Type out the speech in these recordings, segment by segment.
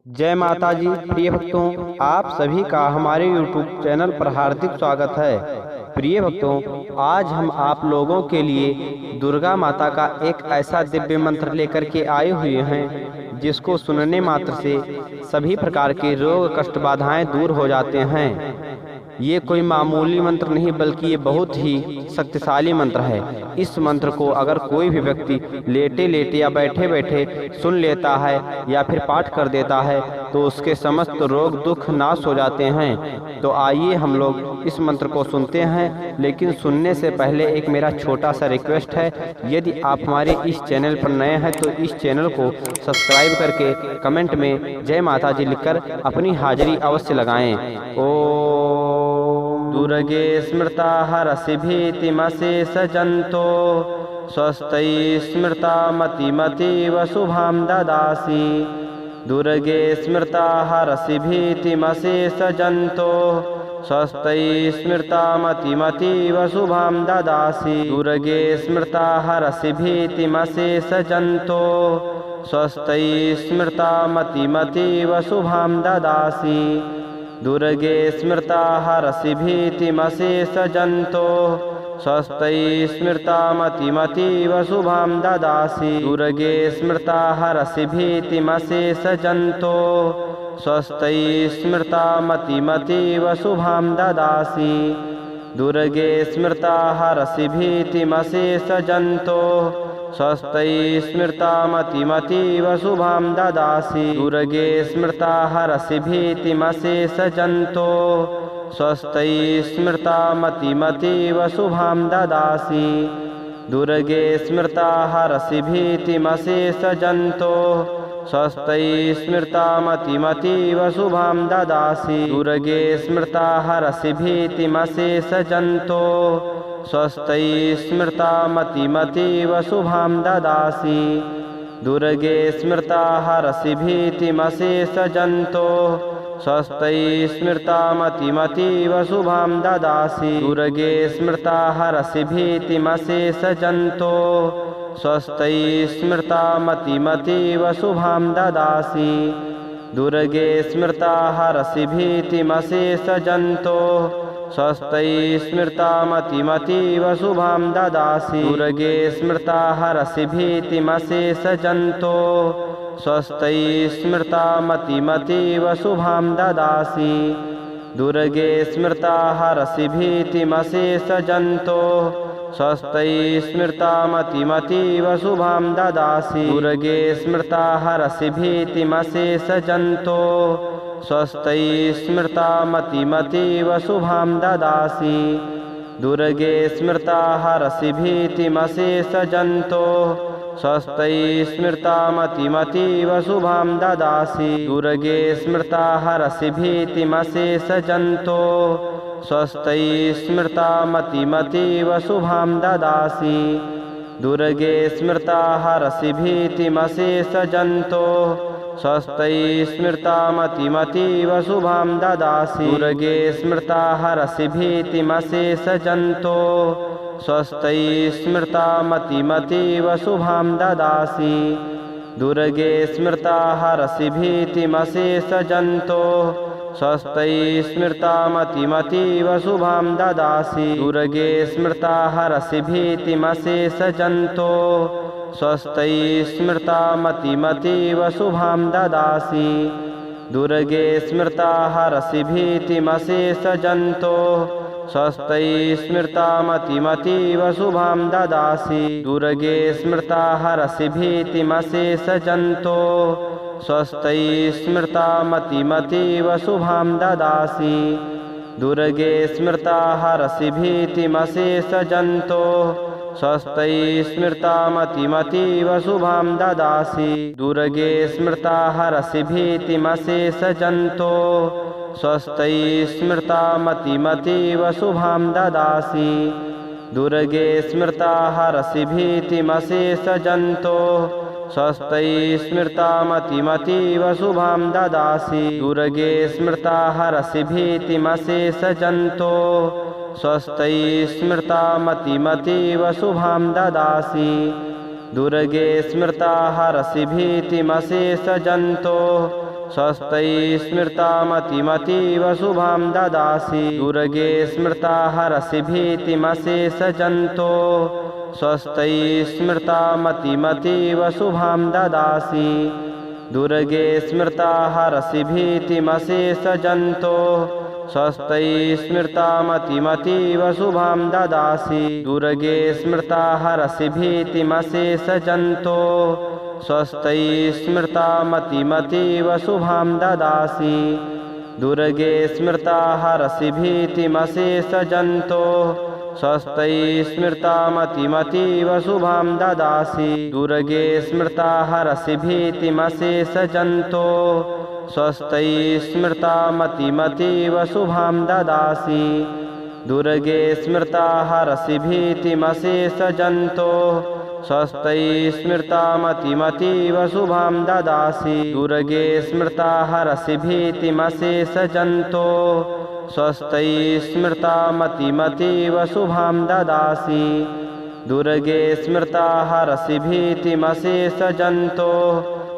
जय माता जी। प्रिय भक्तों, आप सभी का हमारे YouTube चैनल पर हार्दिक स्वागत है। प्रिय भक्तों, आज हम आप लोगों के लिए दुर्गा माता का एक ऐसा दिव्य मंत्र लेकर के आए हुए हैं जिसको सुनने मात्र से सभी प्रकार के रोग कष्ट बाधाएं दूर हो जाते हैं। ये कोई मामूली मंत्र नहीं बल्कि ये बहुत ही शक्तिशाली मंत्र है। इस मंत्र को अगर कोई भी व्यक्ति लेटे लेटे या बैठे बैठे सुन लेता है या फिर पाठ कर देता है तो उसके समस्त रोग दुख नाश हो जाते हैं। तो आइए हम लोग इस मंत्र को सुनते हैं, लेकिन सुनने से पहले एक मेरा छोटा सा रिक्वेस्ट है, यदि आप हमारे इस चैनल पर नए हैं तो इस चैनल को सब्सक्राइब करके कमेंट में जय माता जी लिखकर अपनी हाजिरी अवश्य लगाएं। दुर्गे स्मृता हरसि भीतिमशेष जंतो स्वस्ति स्मृता मतिमतीव शुभां ददासि। दुर्गे स्मृता हरसि भीतिमशेष जंतो स्वस्ति स्मृता मतिमतीव शुभां ददासि। दुर्गे स्मृता हरसि भीतिमशेष जंतो स्वस्ति स्मृता मतिमतीव शुभां ददासि। दुर्गे स्मृता हरसि भीतिमशेष जंतो स्वस्ति स्मृता मतिमतीव शुभां ददासि। दुर्गे स्मृता हरसि भीतिमशेष जंतो स्वस्ति स्मृता मतिमतीव शुभां ददासि। दुर्गे स्मृता हरसि भीतिमशेष जंतो स्वस्ति स्मृता मतिमतीव शुभां ददासि। दुर्गे स्मृता हरसि भीतिमशेष जंतो स्वस्ति स्मृता मतिमतीव शुभां ददासि। दुर्गे स्मृता हरसि भीतिमशेष जंतो स्वस्ति स्मृता मतिमतीव शुभां ददासि। दुर्गे स्मृता हरसि भीतिमशेष जंतो स्वस्ति स्मृता मतिमतीव शुभां ददासि। दुर्गे स्मृता हरसि भीतिमशेष जंतो स्वस्ति स्मृता मतिमतीव शुभां ददासि। दुर्गे स्मृता हरसि भीतिमशेष जंतो स्वस्ति स्मृता मतिमतीव शुभां ददासि। दुर्गे स्मृता हरसि भीतिमशेष जंतो स्वस्ति स्मृता मतिमतीव शुभां ददासि। दुर्गे स्मृता हरसि भीतिमशेष जंतो स्वस्ति स्मृता मतिमतीव शुभां ददासि। दुर्गे स्मृता हरसि भीतिमशेष जंतो स्वस्ति स्मृता मतिमतीव शुभां ददासि। दुर्गे स्मृता हरसि भीतिमशेष जंतो स्वस्ति स्मृता मतिमतीव शुभां ददासि। दुर्गे स्मृता हरसि भीतिमशेष जंतो स्वस्ति स्मृता मतिमतीव शुभां ददासि। दुर्गे स्मृता हरसि भीतिमशेष जंतो स्वस्ति स्मृता मतिमतीव शुभां ददासि। दुर्गे स्मृता हरसि भीतिमशेष जंतो स्वस्ति स्मृता मतिमतीव शुभां ददासि। दुर्गे स्मृता हरसि भीतिमशेष जंतो स्वस्ति स्मृता मतिमतीव शुभां ददासि। दुर्गे स्मृता हरसि भीतिमशेष जंतो स्वस्ति स्मृता मतिमतीव शुभां ददासि। दुर्गे स्मृता हरसि भीतिमशेष जंतो स्वस्ति स्मृता मतिमतीव शुभां ददासि। दुर्गे स्मृता हरसि भीतिमशेष जंतो स्वस्ति स्मृता मतिमतीव शुभां ददासि। दुर्गे स्मृता हरसि भीतिमशेष जंतो स्वस्ति स्मृता मतिमतीव शुभां ददासि। दुर्गे स्मृता हरसि भीतिमशेष जंतो स्वस्ति स्मृता मतिमतीव शुभां ददासि। दुर्गे स्मृता हरसि भीतिमशेष जंतो स्वस्ति स्मृता मतिमतीव शुभां ददासि। दुर्गे स्मृता हरसि भीतिमशेष जंतो स्वस्ति स्मृता मतिमतीव शुभां ददासि। दुर्गे स्मृता हरसि भीतिमशेष जंतो स्वस्ति स्मृता मतिमतीव शुभां ददासि। दुर्गे स्मृता हरसि भीतिमशेषजन्तोः स्वस्ति स्मृता मतिमतीव शुभां ददासि दुर्गे स्मृता हरसि भीतिमशेषजन्तोः स्वस्ति स्मृता मतिमतीव शुभां ददासि दुर्गे स्मृता हरसि भीतिमशेषजन्तोः स्वस्ति स्मृता मतिमतीव शुभां ददासि दुर्गे स्मृता हरसि भीतिमशेषजन्तोः स्वस्ति स्मृता मतिमतीव शुभां ददासि दुर्गे स्मृता हरसि भीतिमशेषजन्तोः स्वस्ति स्मृता मतिमतीव शुभां ददासि दुर्गे स्मृता हरसि भीतिमशेषजन्तोः स्वस्ति स्मृता मतिमतीव शुभां ददासि दुर्गे स्मृता हरसि भीतिमशेषजन्तोः स्वस्ति स्मृता मतिमतीव शुभां ददासि दुर्गे स्मृता हरसि भीतिमशेषजन्तोः स्वस्ति स्मृता मतिमतीव शुभां ददासि दुर्गे स्मृता हरसि भीतिमशेषजन्तोः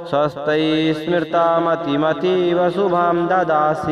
स्वस्ति स्मृता मतिमतीव शुभां ददासि।